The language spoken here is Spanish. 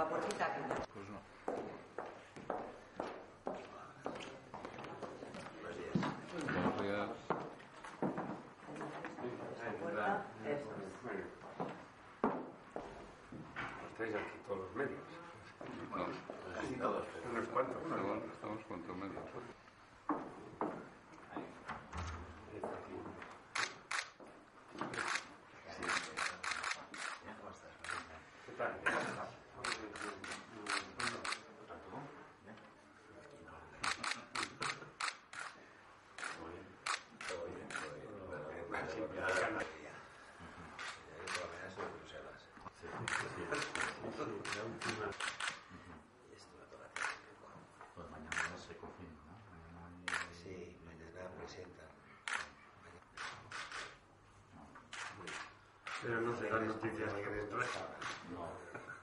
la puertita aquí. Pues no. Buenos días. Buenos días. Puerta, eso. Estáis aquí todos los medios. No, Casi todos. Unos cuantos. perdón, estamos cuanto medio. ¿Cómo estás? ¿Qué tal? Todo bien, todo bien. Bueno, bien, bueno, Siempre bueno, la ya. gana. Ya por la mañana estoy en Bruselas. La última. Y estuve toda la tarde. Pues mañana se confirma, ¿no? Mañana hay... Sí, mañana presentan. Pero no se dan noticias Mañana como es otras. No.